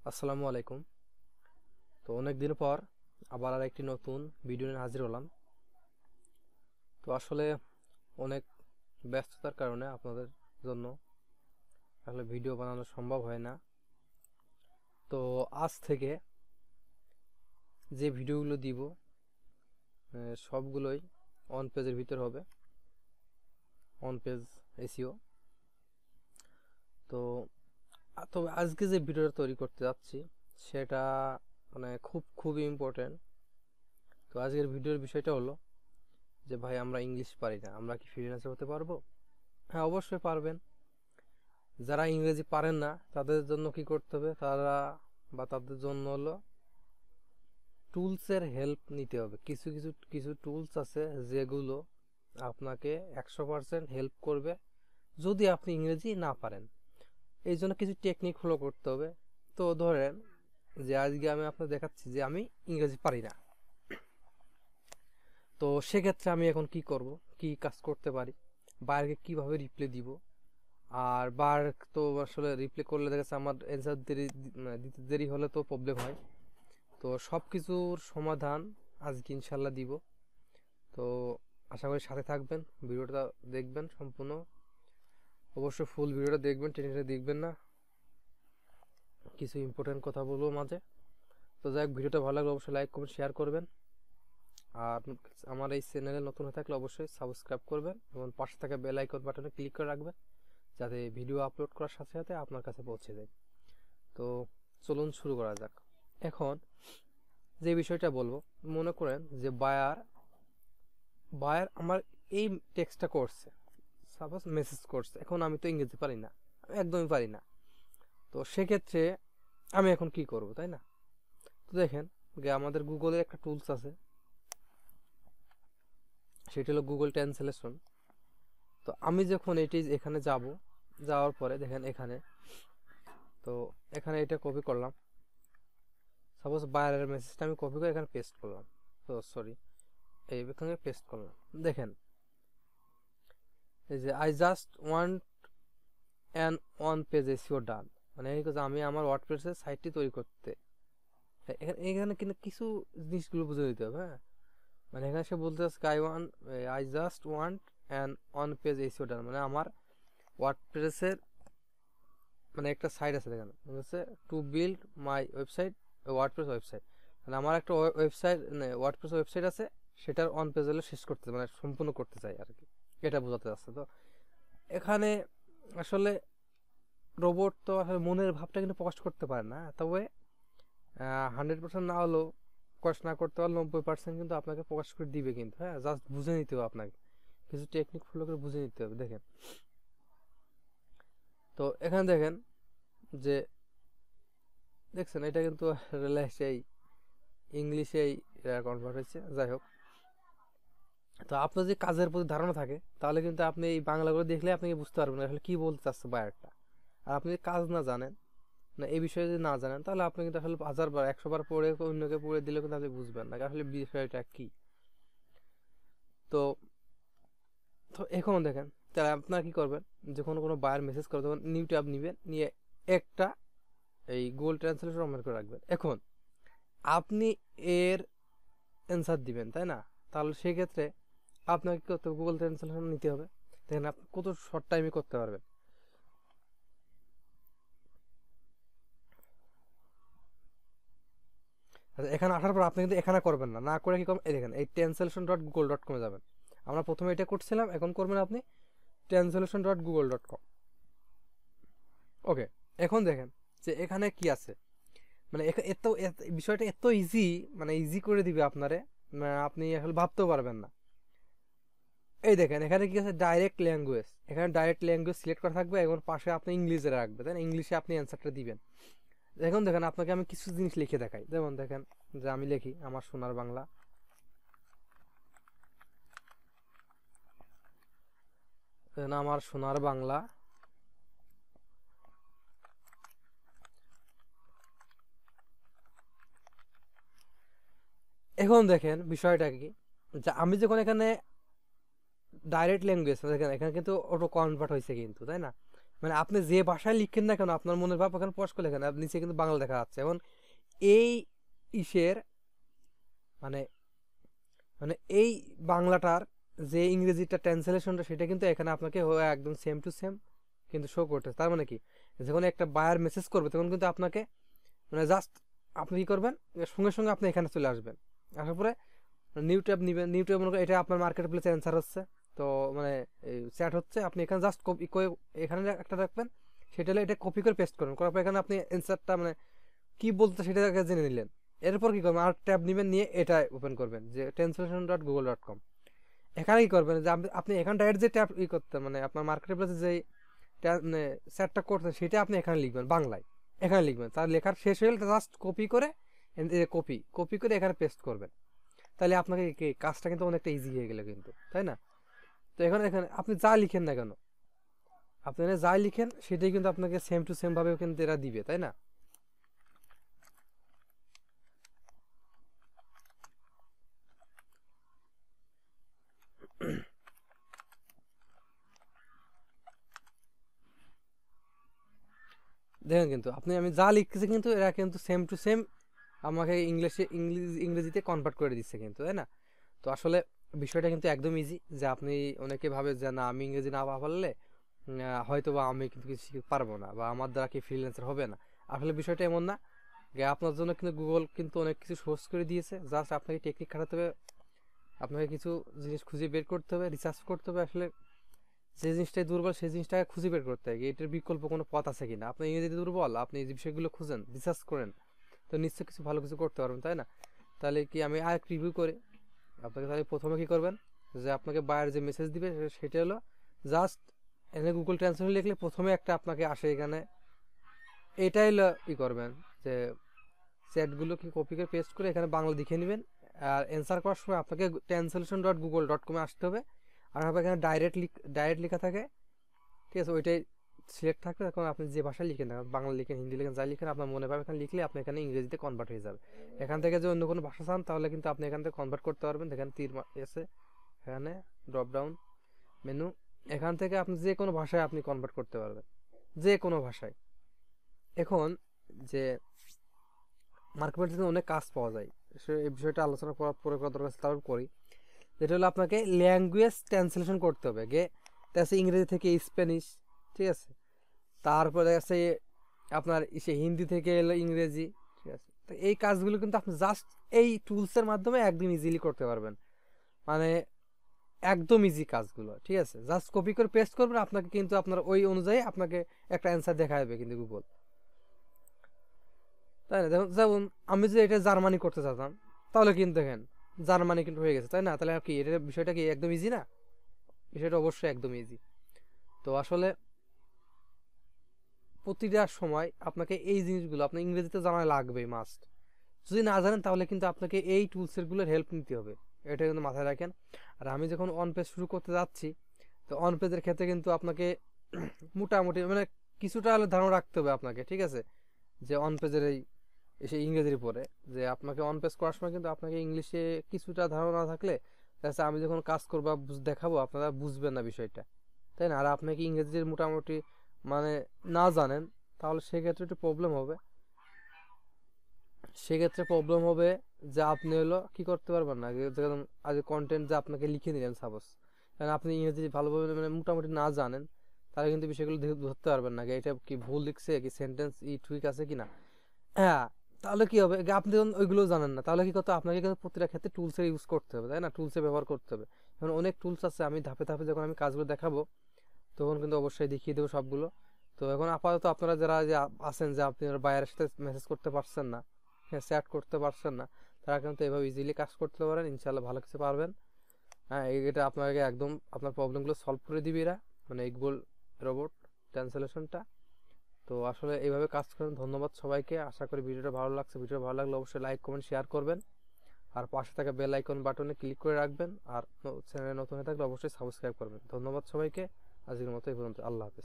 আসসালামু আলাইকুম। তো অনেক দিন পর আবার আর একটি নতুন ভিডিও নিয়ে হাজির হলাম। তো আসলে অনেক ব্যস্ততার কারণে আপনাদের জন্য আসলে ভিডিও বানানো সম্ভব হয় না। তো আজ থেকে যে ভিডিওগুলো দিব সবগুলোই অন পেজের ভিতর হবে, অন পেজ এসইও। তো তবে আজকে যে ভিডিওটা তৈরি করতে যাচ্ছি সেটা খুবই ইম্পর্টেন্ট। তো আজকের ভিডিওর বিষয়টা হলো যে ভাই আমরা ইংলিশ পারি না, আমরা কি ফ্রিল্যান্সার হতে পারবো? হ্যাঁ, অবশ্যই পারবেন। যারা ইংরেজি পারেন না তাদের জন্য কি করতে হবে, তাদের জন্য হলো টুলসের হেল্প নিতে হবে। কিছু কিছু কিছু টুলস আছে যেগুলো আপনাকে 100% হেল্প করবে যদি আপনি ইংরেজি না পারেন। এই জন্য কিছু টেকনিক ফলো করতে হবে। তো ধরেন যে আজকে আমি আপনাকে দেখাচ্ছি যে আমি ইংরেজি পারি না, তো সেক্ষেত্রে আমি এখন কি করব, কি কাজ করতে পারি, বাইরে কিভাবে রিপ্লাই দিব। আর বার তো আসলে রিপ্লে করলে দেখা যাচ্ছে আমার অ্যান্সার দিতে দেরি হলে তো প্রবলেম হয়। তো সব কিছুর সমাধান আজকে ইনশাল্লাহ দিব। তো আশা করি সাথে থাকবেন, ভিডিওটা দেখবেন সম্পূর্ণ, অবশ্যই ফুল ভিডিওটা দেখবেন, টেনে দেখবেন না। কিছু ইম্পর্টেন্ট কথা বলবো মাঝে। তো যাই হোক, ভিডিওটা ভালো লাগলে অবশ্যই লাইক করবেন, শেয়ার করবেন। আর আমার এই চ্যানেলে নতুন হয়ে থাকলে অবশ্যই সাবস্ক্রাইব করবেন এবং পাশে থাকা বেল আইকন বাটনে ক্লিক করে রাখবেন যাতে ভিডিও আপলোড করার সাথে সাথে আপনার কাছে পৌঁছে যায়। তো চলুন শুরু করা যাক। এখন যে বিষয়টা বলবো, মনে করেন যে বায়ার আমার এই টেক্সটটা করছে, সাপোজ মেসেজ করছে। এখন আমি তো ইংরেজি পারি না, আমি একদমই পারি না। তো সেক্ষেত্রে আমি এখন কি করব, তাই না? তো দেখেন আমাদের গুগলের একটা টুলস আছে, সেটা হলো গুগল ট্রান্সলেশন। তো আমি যখন এখানে যাওয়ার পরে দেখেন এখানে এটা কপি করলাম। সাপোজ বায়ারের মেসেজটা আমি কপি করে এখানে পেস্ট করলাম। তো সরি, এখানে পেস্ট করলাম। দেখেন এই যে I just want an one page SEO done, মানে আমি আমার ওয়ার্ডপ্রেসের সাইটটি তৈরি করতে। এখানে কিন্তু কিছু জিনিসগুলো বুঝে দিতে হবে। হ্যাঁ, মানে এখানে সে বলতে চাচ্ছে I just want an one page SEO done, মানে আমার ওয়ার্ডপ্রেসের মানে একটা সাইট আছে, দেখেন হচ্ছে to build my website, WordPress website. মানে আমার একটা ওয়েবসাইট, ওয়ার্ডপ্রেস ওয়েবসাইট আছে, সেটার অন পেজ হলে শেষ করতে, মানে সম্পূর্ণ করতে চাই আর কি, এটা বোঝাতে যাচ্ছে। তো এখানে আসলে রোবট তো আসলে মনের ভাবটা কিন্তু প্রকাশ করতে পারে না, তবে 100% না হলেও প্রকাশ না করতে পারলে 90% কিন্তু আপনাকে প্রকাশ করে দিবে কিন্তু। হ্যাঁ, জাস্ট বুঝে নিতে হবে, আপনাকে কিছু টেকনিক ফলো করে বুঝে নিতে হবে। দেখেন, তো এখানে দেখেন যে দেখছেন এটা কিন্তু সেই ইংলিশেই কনভার্ট হয়েছে। যাই হোক, তো আপনার যদি কাজের প্রতি ধারণা থাকে তাহলে কিন্তু আপনি এই বাংলাগুলো দেখলে আপনি বুঝতে পারবেন আসলে কি বলতে চাচ্ছে বায়ারটা। আর আপনি যদি কাজ না জানেন, না এই বিষয়ে যদি না জানেন, তাহলে আপনি কিন্তু আসলে 1000 বার 100 বার পড়ে অন্যকে পড়ে দিলে কিন্তু আপনি বুঝবেন না আসলে বিষয়টা কি। তো তো এখন দেখেন, তাহলে আপনারা কি করবেন, যখন কোনো বায়ার মেসেজ করে তখন নিউ ট্যাব নিবেন, নিয়ে একটা এই গুগল ট্রান্সলেশন অন করে রাখবেন। এখন আপনি এর অ্যান্সার দিবেন, তাই না? তাহলে সেক্ষেত্রে আপনাকে কি করতে হবে, গুগল ট্রান্সলেশন নিতে হবে। দেখেন আপনি কত শর্ট টাইমে করতে পারবেন। আচ্ছা, এখানে আসার পর আপনি কিন্তু এখানে করবেন না, না করে কি করবেন, এই দেখেন এই translation.google.com এ যাবেন। আমরা প্রথমে এটা করছিলাম, এখন করবেন আপনি translation.google.com। ওকে, এখন দেখেন যে এখানে কি আছে, মানে বিষয়টা এত ইজি, মানে ইজি করে দিবে আপনারে, আপনি আসলে ভাবতেও পারবেন না। এই দেখেন এখানে কি আছে, ডাইরেক্ট ল্যাঙ্গুয়েজ। এখানে ডাইরেক্ট ল্যাঙ্গুয়েজ সিলেক্ট করা থাকবে এবং পাশে আপনি ইংলিশে রাখবেন, তাই না? ইংলিশে আপনি অ্যান্সারটা দিবেন। এখন দেখেন আপনাকে আমি কিছু জিনিস লিখে দেখাই। যেমন দেখেন যে আমি লিখি আমার সোনার বাংলা, আমার সোনার বাংলা। এখন দেখেন বিষয়টা কি, যে আমি যখন এখানে ডাইরেক্ট ল্যাঙ্গুয়েজ দেখেন, এখানে কিন্তু অটো কনভার্ট হয়েছে কিন্তু, তাই না? মানে আপনি যে ভাষায় লিখেন না কেন আপনার মনের ভাব ওখানে স্পষ্ট করে লেখেন, আর নিচে কিন্তু বাংলা দেখা যাচ্ছে। এখন এই ইসের মানে মানে এই বাংলাটার যে ইংরেজিটা ট্রান্সলেশনটা সেটা কিন্তু এখানে আপনাকে একদম সেম টু সেম কিন্তু শো করতেছে। তার মানে কি, যখন একটা বায়ার মেসেজ করবে তখন কিন্তু আপনাকে মানে জাস্ট আপনি কি করবেন, সঙ্গে সঙ্গে আপনি এখানে চলে আসবেন। আসার পরে নিউ ট্যাব নিবেন, নিউ ট্যাব মনে করেন এটা আপনার মার্কেট প্লেসে অ্যান্সার হচ্ছে, তো মানে চ্যাট হচ্ছে, আপনি এখানে জাস্ট কপি করে এখানে একটা রাখবেন, সেটা হলে এটা কপি করে পেস্ট করুন, করার পর এখানে আপনি অ্যান্সারটা মানে কি বলতে সেটা জেনে নিলেন। এরপর কি করবেন, আর ট্যাব নেবেন, নিয়ে এটা ওপেন করবেন যে translation.google.com। এখানে কি করবেন যে আপনি এখানে ডাইরেক্ট যে ট্যাব করতে মানে আপনার মার্কেট প্লেসে যে মানে সেটটা করতেন সেটা আপনি এখানে লিখবেন বাংলায়, এখানে লিখবেন, তার লেখার শেষ হয়ে গেলে জাস্ট কপি করে কপি কপি করে এখানে পেস্ট করবেন। তাহলে আপনাকে কাজটা কিন্তু অনেকটা ইজি হয়ে গেল কিন্তু, তাই না? তো এখন এখানে আপনি যা লিখেন না কেন, আপনি যা লিখেন সেটাই কিন্তু আপনাকে সেম টু সেম ভাবে কিন্তু এরা দিবে, তাই না? দেখেন কিন্তু আপনি আমি যা লিখতেছি কিন্তু এরা কিন্তু সেম টু সেম আমাকে ইংরেজিতে কনভার্ট করে দিচ্ছে কিন্তু, তাই না? তো আসলে বিষয়টা কিন্তু একদম ইজি, যে আপনি অনেকে ভাবে যে না আমি ইংরেজি না পারলে হয়তো বা আমি কিন্তু কিছু শিখতে পারবো না, বা আমার দ্বারা কি ফ্রিল্যান্সার হবে না। আসলে বিষয়টা এমন না, যে আপনার জন্য কিন্তু গুগল কিন্তু অনেক কিছু সোর্স করে দিয়েছে, জাস্ট আপনাকে টেকনিক খাটাতে হবে, আপনাকে কিছু জিনিস খুঁজে বের করতে হবে, রিসার্চ করতে হবে, আসলে যে জিনিসটাই দুর্বল সেই জিনিসটাকে খুঁজে বের করতে হবে এটার বিকল্প কোনো পথ আছে কিনা। আপনি ইংরেজিতে দুর্বল, আপনি যে বিষয়গুলো খুঁজেন, রিসার্চ করেন, তো নিশ্চয়ই কিছু ভালো কিছু করতে পারবেন, তাই না? তাহলে কি আমি আর রিভিউ করি আপনাকে, তাহলে প্রথমে কি করবেন, যে আপনাকে বায়ার যে মেসেজ দিবে সেটা হলো জাস্ট এখানে গুগল ট্রান্সলেট লিখলে প্রথমে একটা আপনাকে আসে এখানে, এটাই হলো ই করবেন যে চ্যাটগুলোকে কপি করে পেস্ট করে এখানে বাংলা লিখে নেবেন, আর অ্যান্সার করার সময় আপনাকে translation.google.com-এ আসতে হবে, আর এখানে ডাইরেক্ট লেখা থাকে, ঠিক আছে, ওইটাই সিলেক্ট থাকবে। এখন আপনি যে ভাষায় লিখেন না, বাংলা লিখেন, হিন্দি লিখেন, যাই লিখেন আপনার মনে পাবে, এখানে লিখলে আপনি এখানে ইংরেজিতে কনভার্ট হয়ে যাবে। এখান থেকে যে অন্য কোনো ভাষা চান তাহলে কিন্তু আপনি এখান থেকে কনভার্ট করতে পারবেন। এখানে তীর এসে এখানে ড্রপ ডাউন মেনু, এখান থেকে আপনি যে কোনো ভাষায় আপনি কনভার্ট করতে পারবেন, যে কোনো ভাষায়। এখন যে মার্কেট থেকে অনেক কাজ পাওয়া যায়, সে এই বিষয়টা আলোচনা করার পরে করা দরকার, তারপর করি। যেটা হলো আপনাকে ল্যাঙ্গুয়েজ ট্রান্সলেশন করতে হবে, দেখা যাচ্ছে ইংরেজি থেকে স্প্যানিশ, ঠিক আছে, তারপরে দেখা যাচ্ছে আপনার সে হিন্দি থেকে এলো ইংরেজি, ঠিক আছে। তো এই কাজগুলো কিন্তু আপনি জাস্ট এই টুলসের মাধ্যমে একদম ইজিলি করতে পারবেন, মানে একদম ইজি কাজগুলো, ঠিক আছে, জাস্ট কপি করে পেস্ট করবেন, আপনাকে কিন্তু আপনার ওই অনুযায়ী আপনাকে একটা অ্যান্সার দেখা যাবে কিন্তু গুগল, তাই না? যেমন আমি যদি এটা জার্মানি করতে চাতাম, তাহলে কিন্তু দেখেন জার্মানি কিন্তু হয়ে গেছে, তাই না? তাহলে কি এটা বিষয়টা কি একদম ইজি না? বিষয়টা অবশ্যই একদম ইজি। তো আসলে প্রতিটা সময় আপনাকে এই জিনিসগুলো আপনার ইংরেজিতে জানা লাগবে মাস্ট। যদি না জানেন তাহলে কিন্তু আপনাকে এই টুলসেরগুলোর হেল্প নিতে হবে, এটা কিন্তু মাথায় রাখেন। আর আমি যখন অন পেজ শুরু করতে যাচ্ছি, তো অন পেজের ক্ষেত্রে কিন্তু আপনাকে মোটামুটি মানে কিছুটা হলে ধারণা রাখতে হবে আপনাকে, ঠিক আছে, যে অন পেজের এই এসে ইংরেজির উপরে, যে আপনাকে অন পেজ করার সময় কিন্তু আপনাকে ইংলিশে কিছুটা ধারণা না থাকলে তাছাড়া আমি যখন কাজ করবো দেখাবো আপনারা বুঝবেন না বিষয়টা, তাই না? আর আপনাকে ইংরেজির মোটামুটি মানে না জানেন তাহলে সেক্ষেত্রে একটু প্রবলেম হবে, সেক্ষেত্রে প্রবলেম হবে যে আপনি হলো কি করতে পারবেন না, যেরকম আজ কন্টেন্ট যে আপনাকে লিখে নিলেন সাপোজ, কারণ আপনি ইংরেজি ভালোভাবে মানে মোটামুটি না জানেন, তাহলে কিন্তু বিষয়গুলো ধরতে পারবেন না এটা কি ভুল লিখছে, কি সেন্টেন্স ঠিক আছে কিনা। হ্যাঁ, তাহলে কি হবে, আপনি যখন ওইগুলো জানেন না তাহলে কি করতে হবে, আপনাকে কিন্তু প্রতিটা ক্ষেত্রে টুলসের ইউজ করতে হবে, তাই না? টুলসের ব্যবহার করতে হবে। এখন অনেক টুলস আছে, আমি ধাপে ধাপে যখন আমি কাজগুলো দেখাবো তখন কিন্তু অবশ্যই দেখিয়ে দেবো সবগুলো। তো এখন আপাতত আপনারা যারা যে আছেন যে আপনারা বাইরের সাথে মেসেজ করতে পারছেন না, হ্যাঁ, চ্যাট করতে পারছেন না, তারা কিন্তু এভাবে ইজিলি কাজ করতে পারেন, ইনশাল্লাহ ভালো কিছু পারবেন। হ্যাঁ, এটা আপনাকে একদম আপনার প্রবলেমগুলো সলভ করে দিবে এরা, মানে এই গুগল রোবট ট্রান্সলেশনটা। তো আসলে এইভাবে কাজ করেন। ধন্যবাদ সবাইকে, আশা করি ভিডিওটা ভালো লাগছে। ভিডিও ভালো লাগলে অবশ্যই লাইক কমেন্ট শেয়ার করবেন, আর পাশে থাকা বেল আইকন বাটনে ক্লিক করে রাখবেন, আর চ্যানেলে নতুন হয়ে থাকলে অবশ্যই সাবস্ক্রাইব করবেন। ধন্যবাদ সবাইকে, আজকের মতো এই পর্যন্ত, আল্লাহ হাফেজ।